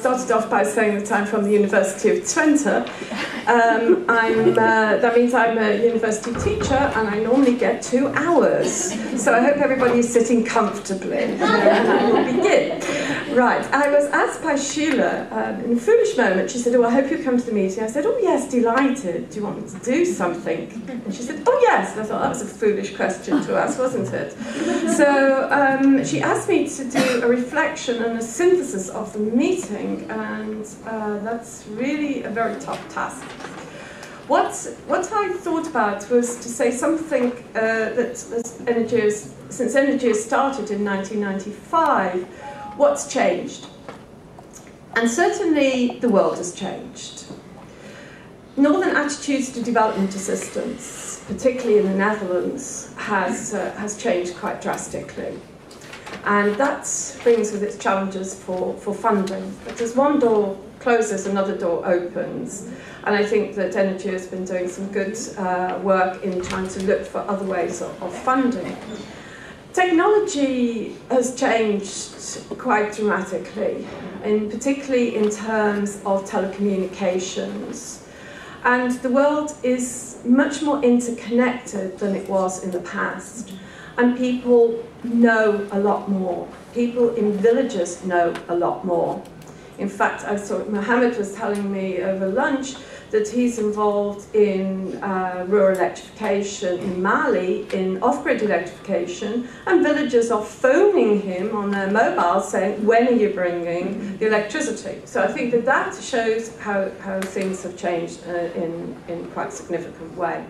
started off by saying that I'm from the University of Twente. That means I'm a university teacher, and I normally get 2 hours. So I hope everybody is sitting comfortably, and I will begin. Right, I was asked by Sheila in a foolish moment. She said, "Oh, I hope you come to the meeting." I said, "Oh yes, delighted. Do you want me to do something?" And she said, "Oh yes." And I thought that was a foolish question to ask, wasn't it? So she asked me to do a reflection and a synthesis of the meeting, and that's really a very tough task. What I thought about was to say something that since ENERGIA started in 1995, what's changed? And certainly the world has changed. Northern attitudes to development assistance, particularly in the Netherlands, has changed quite drastically. And that brings with it challenges for funding. But as one door closes, another door opens. And I think that ENERGIA has been doing some good work in trying to look for other ways of funding. Technology has changed quite dramatically, particularly in terms of telecommunications. And the world is much more interconnected than it was in the past. And people know a lot more. People in villages know a lot more. In fact, I saw Mohammed was telling me over lunch that he's involved in rural electrification in Mali, in off-grid electrification, and villagers are phoning him on their mobiles saying, "When are you bringing the electricity?" So I think that shows how things have changed in quite a significant way.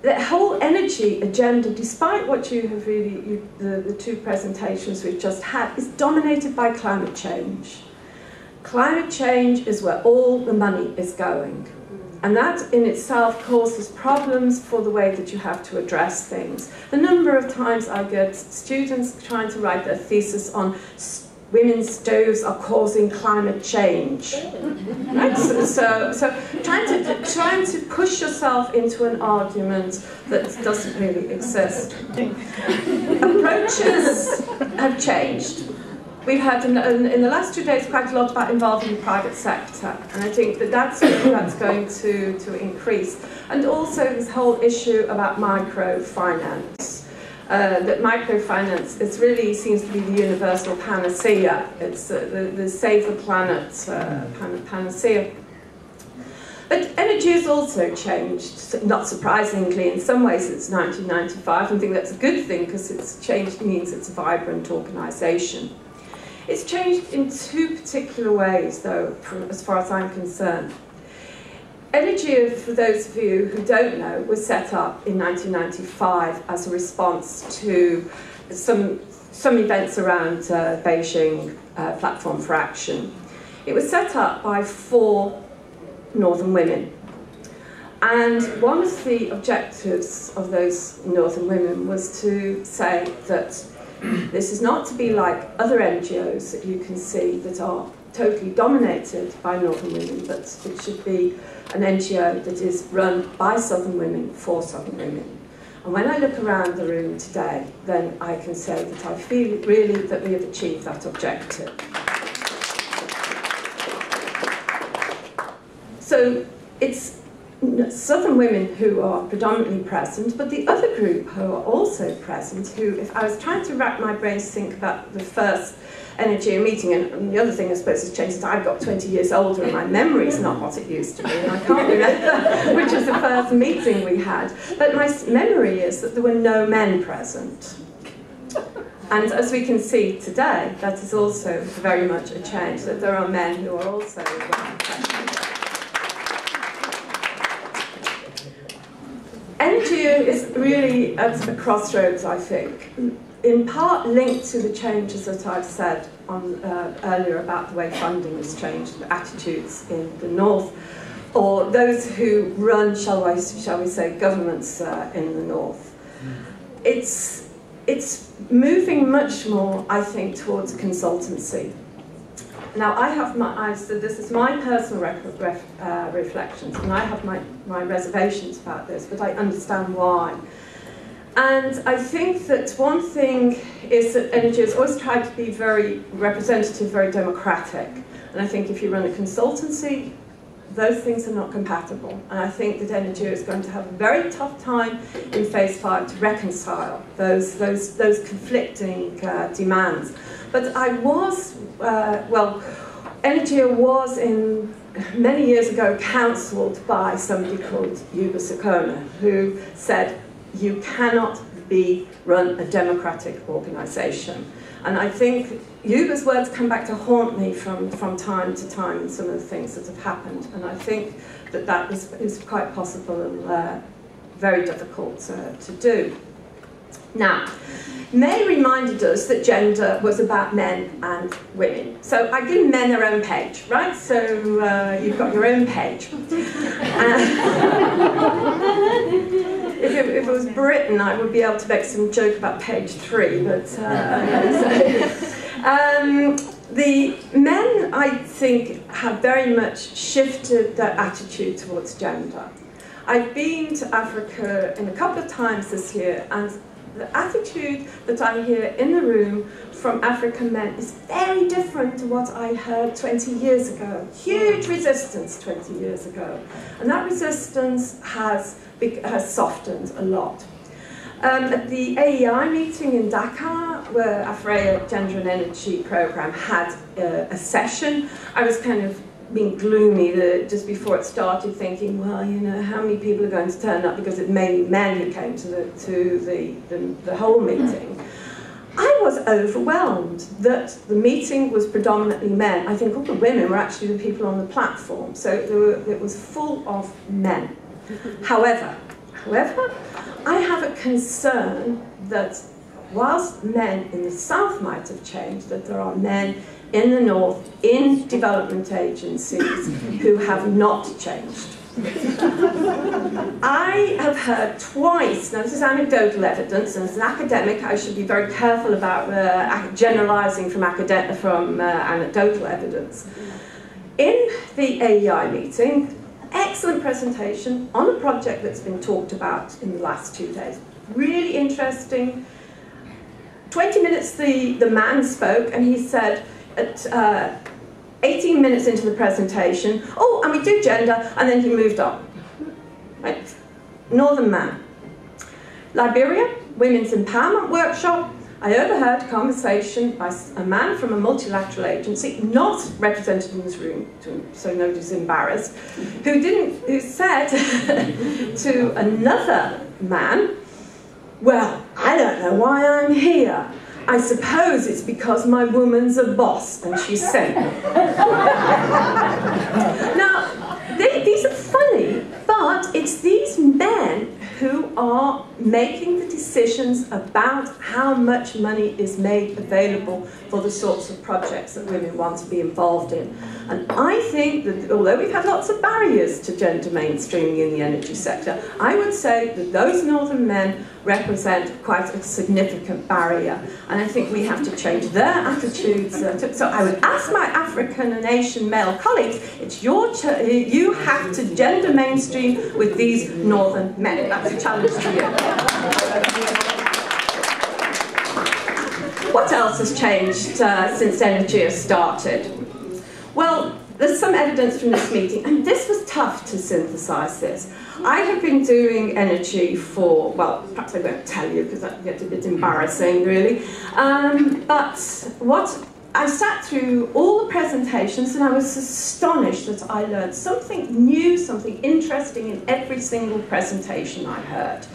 The whole energy agenda, despite what you have the 2 presentations we've just had, is dominated by climate change. Climate change is where all the money is going. And that in itself causes problems for the way that you have to address things. The number of times I get students trying to write their thesis on women's stoves are causing climate change. Right? So trying to push yourself into an argument that doesn't really exist. Approaches have changed. We've had in the last 2 days quite a lot about involving the private sector, and I think that's going to increase. And also this whole issue about microfinance. That microfinance really seems to be the universal panacea. It's the save the planet panacea. But energy has also changed, not surprisingly. In some ways it's 1995, and I think that's a good thing because it's changed means it's a vibrant organisation. It's changed in 2 particular ways, though, as far as I'm concerned. ENERGIA, for those of you who don't know, was set up in 1995 as a response to some events around Beijing Platform for Action. It was set up by 4 Northern women. And one of the objectives of those Northern women was to say that this is not to be like other NGOs that you can see that are totally dominated by Northern women, but it should be an NGO that is run by Southern women for Southern women. And when I look around the room today, then I can say that I feel really that we have achieved that objective. So it's Southern women who are predominantly present, but the other group who are also present, who, if I was trying to wrap my brains to think about the first ENERGIA meeting, and the other thing I suppose has changed is I've got 20 years older and my memory is not what it used to be, and I can't remember which was the first meeting we had. But my memory is that there were no men present. And as we can see today, that is also very much a change, that there are men who are also present. ENERGIA is really at a crossroads, I think, in part linked to the changes that I've said earlier about the way funding has changed, the attitudes in the north, or those who run, shall we say, governments in the north. It's moving much more, I think, towards consultancy. Now, I have so this is my personal reflections, and I have my reservations about this, but I understand why. And I think that one thing is that ENERGIA has always tried to be very representative, very democratic. And I think if you run a consultancy, those things are not compatible. And I think that ENERGIA is going to have a very tough time in phase 5 to reconcile those conflicting demands. But I was, ENERGIA was many years ago counselled by somebody called Yuba Sakona, who said, you cannot run a democratic organisation. And I think Yuba's words come back to haunt me from time to time in some of the things that have happened. And I think that is quite possible and very difficult to do. Now, May reminded us that gender was about men and women. So I give men their own page, right? So you've got your own page. If it was Britain, I would be able to make some joke about page 3, but the men, I think, have very much shifted their attitude towards gender. I've been to Africa a couple of times this year, and the attitude that I hear in the room from African men is very different to what I heard 20 years ago. Huge resistance 20 years ago. And that resistance has softened a lot. At the AEI meeting in Dakar, where Afreya Gender and Energy Programme had a session, I was kind of being gloomy just before it started, thinking, well, you know, how many people are going to turn up, because it's mainly men who came to the whole meeting. I was overwhelmed that the meeting was predominantly men. I think all the women were actually the people on the platform, so it was full of men. However, I have a concern that whilst men in the south might have changed, that there are men in the north, in development agencies, who have not changed. I have heard twice, now this is anecdotal evidence, and as an academic I should be very careful about generalising from anecdotal evidence. In the AEI meeting, excellent presentation on a project that's been talked about in the last 2 days. Really interesting. 20 minutes the man spoke, and he said, at 18 minutes into the presentation, oh, and we do gender, and then he moved on. Right? Northern man. Liberia, Women's Empowerment Workshop. I overheard a conversation by a man from a multilateral agency, not represented in this room, so nobody's embarrassed, who said to another man, well, I don't know why I'm here. I suppose it's because my woman's a boss and she's sent me. Now, these are funny, but it's these men who are making the decisions about how much money is made available for the sorts of projects that women want to be involved in. And I think that although we've had lots of barriers to gender mainstreaming in the energy sector, I would say that those northern men represent quite a significant barrier. And I think we have to change their attitudes. So I would ask my African and Asian male colleagues, it's your you have to gender mainstream with these northern men. That's a challenge to you. What else has changed since ENERGIA started? Well, there's some evidence from this meeting, and this was tough to synthesize this. I have been doing energy for, well, perhaps I won't tell you because that gets a bit embarrassing, really. But I sat through all the presentations, and I was astonished that I learned something new, something interesting in every single presentation I heard.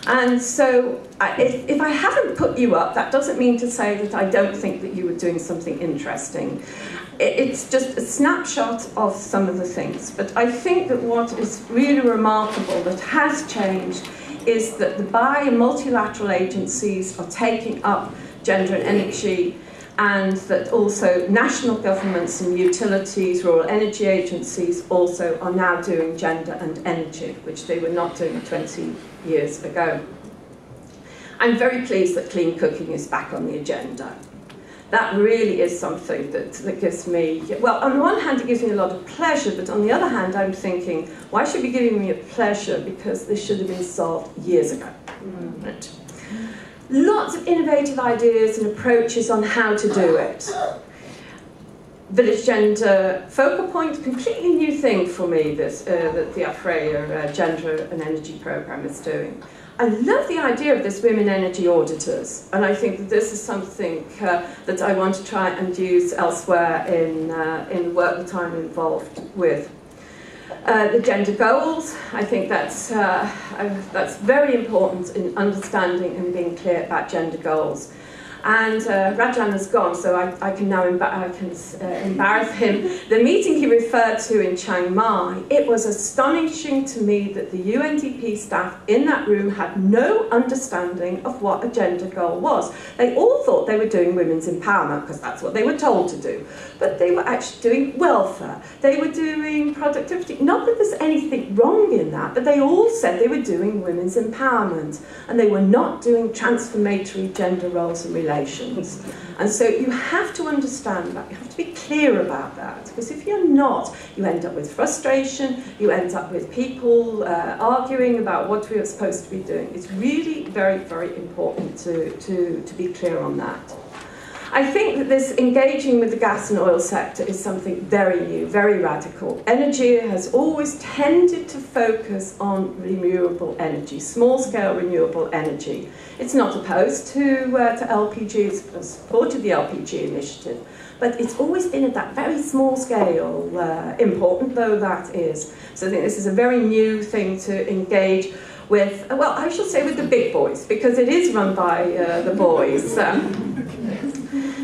And so if I haven't put you up, that doesn't mean to say that I don't think that you were doing something interesting. It's just a snapshot of some of the things. But I think that what is really remarkable that has changed is that the bi- and multilateral agencies are taking up gender and energy, and that also national governments and utilities, rural energy agencies also are now doing gender and energy, which they were not doing 20 years ago. I'm very pleased that clean cooking is back on the agenda. That really is something that gives me, well, on the one hand it gives me a lot of pleasure, but on the other hand I'm thinking, why should it be giving me a pleasure? Because this should have been solved years ago. Right? Lots of innovative ideas and approaches on how to do it. Village Gender Focal Point, completely new thing for me, this, that the AFREA Gender and Energy Programme is doing. I love the idea of this women energy auditors, and I think that this is something that I want to try and use elsewhere in the work that I'm involved with. The gender goals, I think that's very important in understanding and being clear about gender goals. And Rajan has gone, so I can now embarrass him. The meeting he referred to in Chiang Mai, it was astonishing to me that the UNDP staff in that room had no understanding of what a gender goal was. They all thought they were doing women's empowerment, because that's what they were told to do. But they were actually doing welfare. They were doing productivity. Not that there's anything wrong in that, but they all said they were doing women's empowerment. And they were not doing transformatory gender roles and relations. And so you have to understand that, you have to be clear about that, because if you're not, you end up with frustration, you end up with people arguing about what we are supposed to be doing. It's really very, very important to be clear on that. I think that this engaging with the gas and oil sector is something very new, very radical. ENERGIA has always tended to focus on renewable energy, small-scale renewable energy. It's not opposed to LPG, it's supported the LPG initiative, but it's always been at that very small scale, important though that is. So I think this is a very new thing to engage with, well, I shall say with the big boys, because it is run by the boys.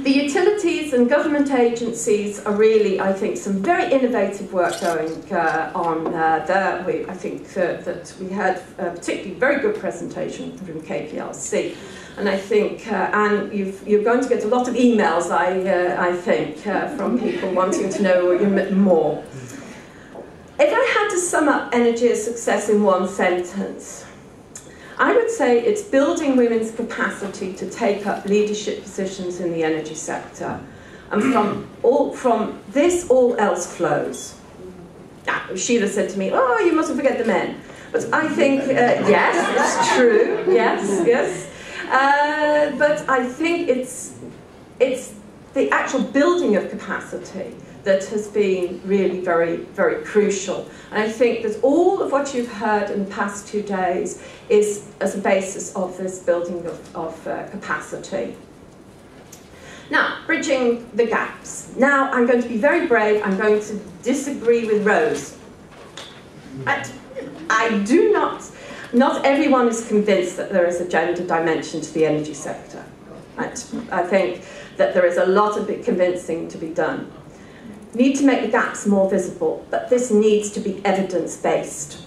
The utilities and government agencies are really, I think, some very innovative work going on there. I think that we had a particularly very good presentation from KPLC. And I think, and you're going to get a lot of emails, I think, from people wanting to know more. If I had to sum up ENERGIA's success in one sentence, I would say it's building women's capacity to take up leadership positions in the energy sector. And from this, all else flows. Now, Sheila said to me, oh, you mustn't forget the men. But I think, yes, it's true, yes. But I think it's the actual building of capacity that has been really very, very crucial. And I think that all of what you've heard in the past 2 days is as a basis of this building of capacity. Now, bridging the gaps. Now, I'm going to be very brave. I'm going to disagree with Rose. I do not everyone is convinced that there is a gender dimension to the energy sector. I think that there is a lot of convincing to be done. Need to make the gaps more visible, but this needs to be evidence-based.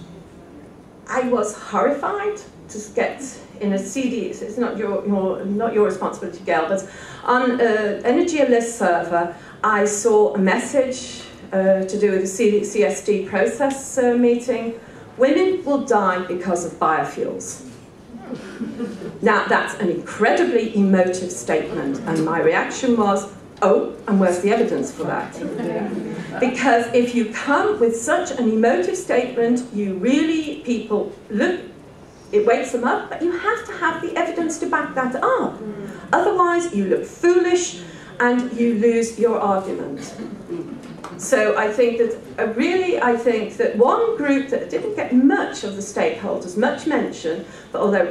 I was horrified to get in a CD, it's not your responsibility, Gail, but on ENERGIA list server, I saw a message to do with the CSD process meeting. Women will die because of biofuels. Now, that's an incredibly emotive statement, and my reaction was, oh, and where's the evidence for that? Because if you come with such an emotive statement, people look, it wakes them up, but you have to have the evidence to back that up. Otherwise, you look foolish and you lose your argument. So I think that, I think that one group that didn't get much of the stakeholders, much mention, but although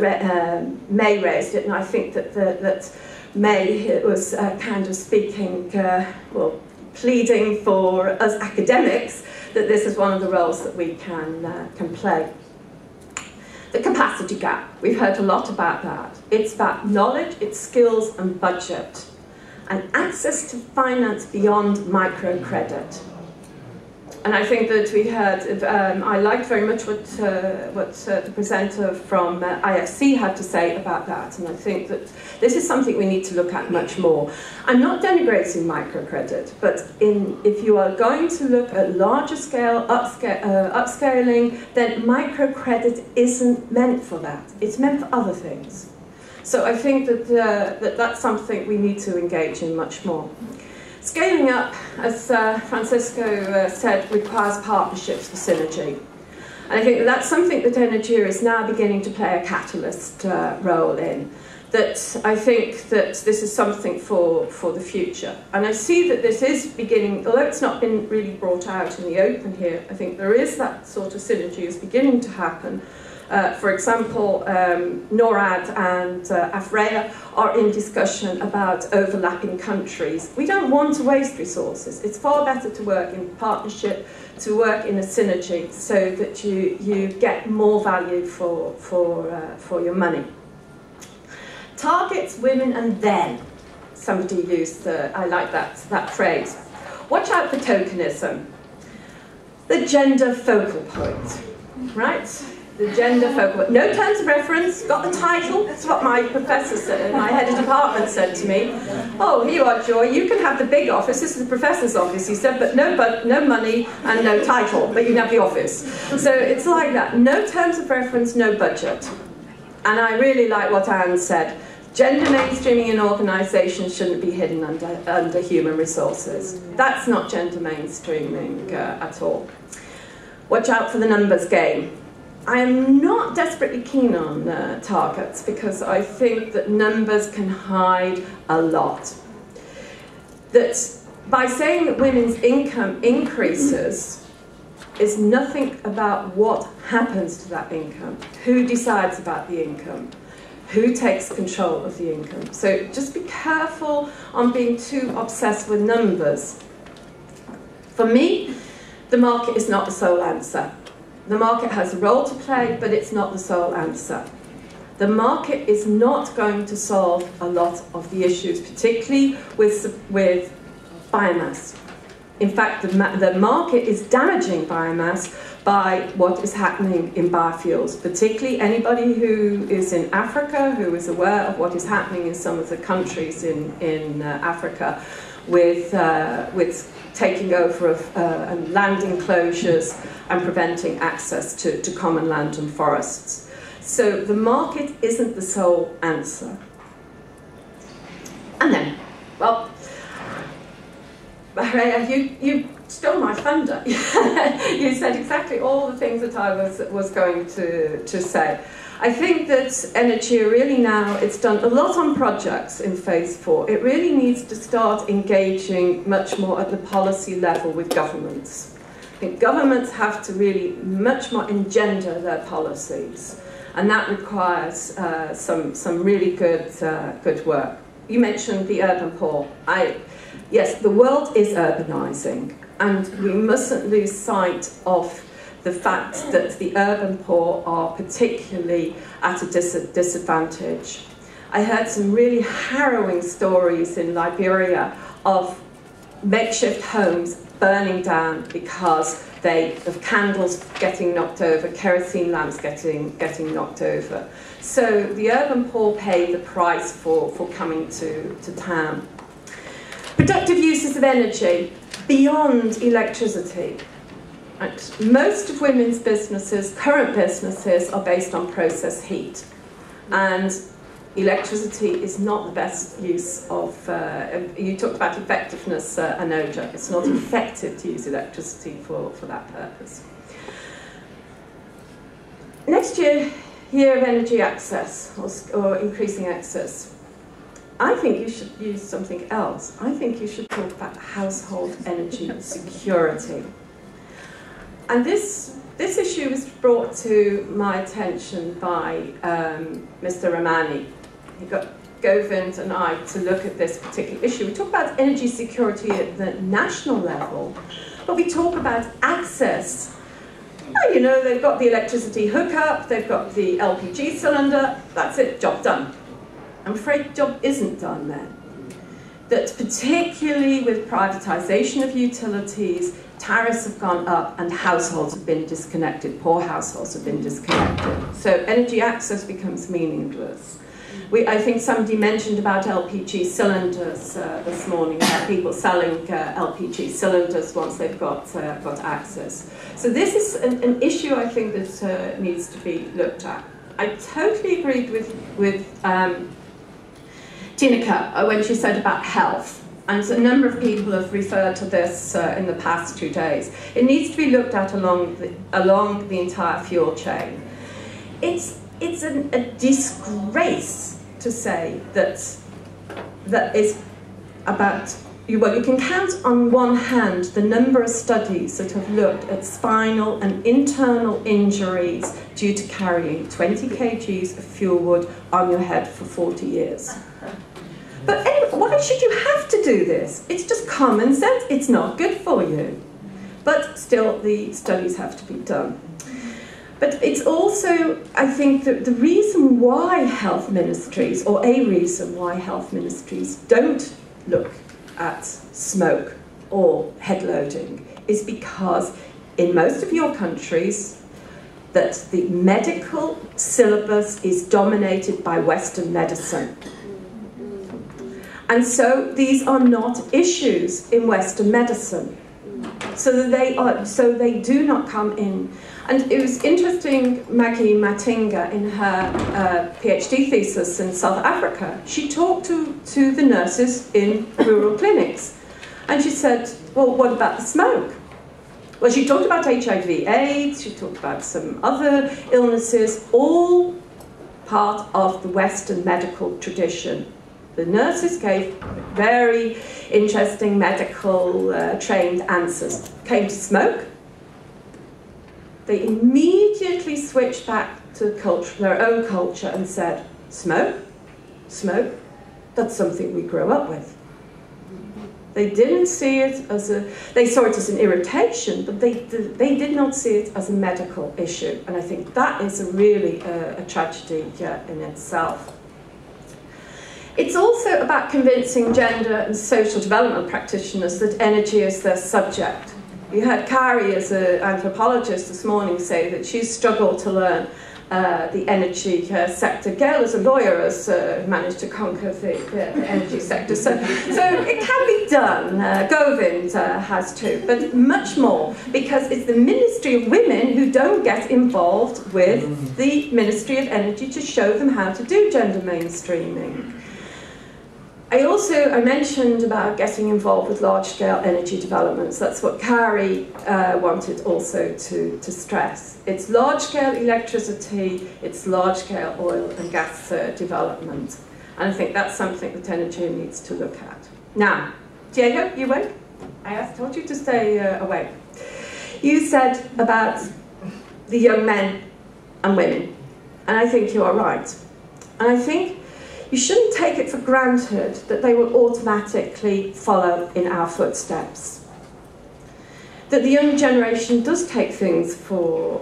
May raised it, and I think that May was kind of speaking, pleading for us academics that this is one of the roles that we can play. The capacity gap, we've heard a lot about that. It's about knowledge, it's skills and budget, and access to finance beyond microcredit. And I think that we heard, I liked very much what the presenter from IFC had to say about that, and I think that this is something we need to look at much more. I'm not denigrating microcredit, but if you are going to look at larger scale, upscaling, then microcredit isn't meant for that. It's meant for other things. So I think that that's something we need to engage in much more. Scaling up, as Francisco said, requires partnerships for synergy. And I think that's something that ENERGIA is now beginning to play a catalyst role in. that I think that this is something for the future. And I see that this is beginning, although it's not been really brought out in the open here, I think there is that sort of synergy is beginning to happen. For example, NORAD and AFREA are in discussion about overlapping countries. We don't want to waste resources. It's far better to work in partnership, to work in a synergy, so that you get more value for your money. Targets, women, and then. Somebody used I like that phrase. Watch out for tokenism. The gender focal point, right? The gender focal point. No terms of reference, got the title. That's what my professor said, my head of department said to me. Oh, here you are, Joy, you can have the big office. This is the professor's office, he said, but no money and no title, but you can have the office. So it's like that. No terms of reference, no budget. And I really like what Anne said. Gender mainstreaming in organisations shouldn't be hidden under human resources. That's not gender mainstreaming at all. Watch out for the numbers game. I am not desperately keen on targets because I think that numbers can hide a lot. That by saying that women's income increases is nothing about what happens to that income, who decides about the income, who takes control of the income. So just be careful on being too obsessed with numbers. For me, the market is not the sole answer. The market has a role to play, but it's not the sole answer. The market is not going to solve a lot of the issues, particularly with biomass. In fact, the market is damaging biomass by what is happening in biofuels, particularly anybody who is in Africa, who is aware of what is happening in some of the countries in Africa with taking over of and land enclosures and preventing access to common land and forests. So the market isn't the sole answer. And then, well, you stole my thunder. You said exactly all the things that I was going to say. I think that ENERGIA really now, it's done a lot on projects in phase 4. It really needs to start engaging much more at the policy level with governments. I think governments have to really much more engender their policies, and that requires some really good work. You mentioned the urban poor. Yes, the world is urbanising, and we mustn't lose sight of the fact that the urban poor are particularly at a disadvantage. I heard some really harrowing stories in Liberia of makeshift homes burning down because of candles getting knocked over, kerosene lamps getting knocked over. So the urban poor pay the price for coming to town. Productive uses of energy beyond electricity. Most of women's businesses, current businesses, are based on process heat, and electricity is not the best use of, you talked about effectiveness, Anoja. It's not effective to use electricity for that purpose. Next year of energy access, or increasing access, I think you should use something else. I think you should talk about household energy security. And this issue was brought to my attention by Mr. Ramani. He got Govind and I to look at this particular issue. We talk about energy security at the national level, but we talk about access. Well, you know, they've got the electricity hookup, they've got the LPG cylinder, that's it, job done. I'm afraid the job isn't done then. That particularly with privatisation of utilities, tariffs have gone up and households have been disconnected, poor households have been disconnected. So energy access becomes meaningless. I think somebody mentioned about LPG cylinders this morning, people selling LPG cylinders once they've got access. So this is an issue I think that needs to be looked at. I totally agreed with Tineke when she said about health. And a number of people have referred to this in the past 2 days. It needs to be looked at along the entire fuel chain. It's a disgrace to say that is about, well, you can count on one hand the number of studies that have looked at spinal and internal injuries due to carrying 20 kgs of fuel wood on your head for 40 years. But anyway, why should you have to do this? It's just common sense. It's not good for you. But still, the studies have to be done. But it's also, I think, that the reason why health ministries, or a reason why health ministries don't look at smoke or head loading, is because in most of your countries that the medical syllabus is dominated by Western medicine. And so these are not issues in Western medicine. So they do not come in. And it was interesting, Maggie Matinga, in her PhD thesis in South Africa, she talked to the nurses in rural clinics. And she said, well, what about the smoke? Well, she talked about HIV/AIDS, she talked about some other illnesses, all part of the Western medical tradition. The nurses gave very interesting medical trained answers. Came to smoke, they immediately switched back to their own culture and said, smoke, that's something we grew up with. They didn't see it as they saw it as an irritation, but they did not see it as a medical issue. And I think that is really a tragedy in itself. It's also about convincing gender and social development practitioners that energy is their subject. You heard Carrie, as an anthropologist this morning, say that she's struggled to learn the energy sector. Gail, as a lawyer, has managed to conquer the energy sector. So it can be done. Govind has too, but much more, because it's the Ministry of Women who don't get involved with the Ministry of Energy to show them how to do gender mainstreaming. I mentioned about getting involved with large-scale energy developments. That's what Carrie wanted also to stress. It's large-scale electricity, it's large-scale oil and gas development. And I think that's something that energy needs to look at. Now, Diego, you awake? I told you to stay awake. You said about the young men and women, and I think you are right. And I think you shouldn't take it for granted that they will automatically follow in our footsteps. That the young generation does take things for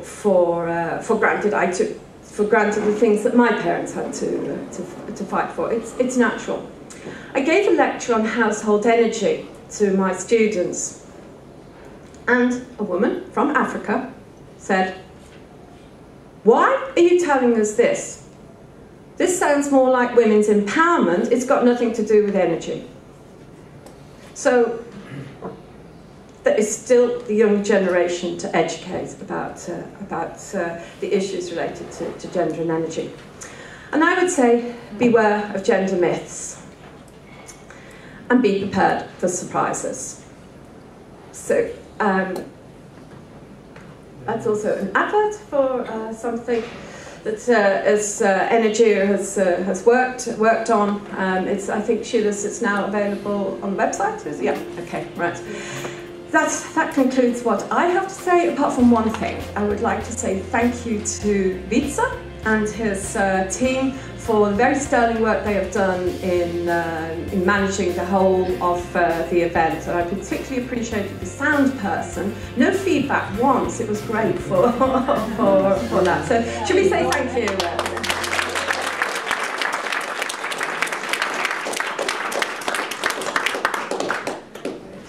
granted. I took for granted the things that my parents had to fight for. It's natural. I gave a lecture on household energy to my students, and a woman from Africa said, "Why are you telling us this? This sounds more like women's empowerment. It's got nothing to do with energy." So there is still the young generation to educate about the issues related to gender and energy. And I would say, beware of gender myths and be prepared for surprises. So that's also an advert for something that as ENERGIA has worked on. I think, Sheila's, it's now available on the website. Yeah, okay, right. That concludes what I have to say, apart from one thing. I would like to say thank you to Vitsa and his team for the very sterling work they have done in managing the whole of the event. And I particularly appreciated the sound person. No feedback once. It was great for that. So should we say thank you?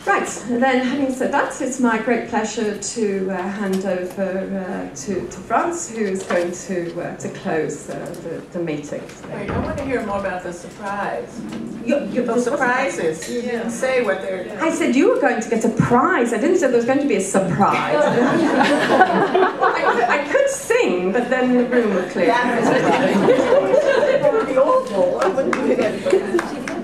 Right, and then having said that, it's my great pleasure to hand over to Frans, who is going to close the meeting. Wait, I want to hear more about the surprise. The surprises. You didn't say what they're doing. I said you were going to get a prize. I didn't say there was going to be a surprise. I could sing, but then the room would clear. That would be awful. I wouldn't do it.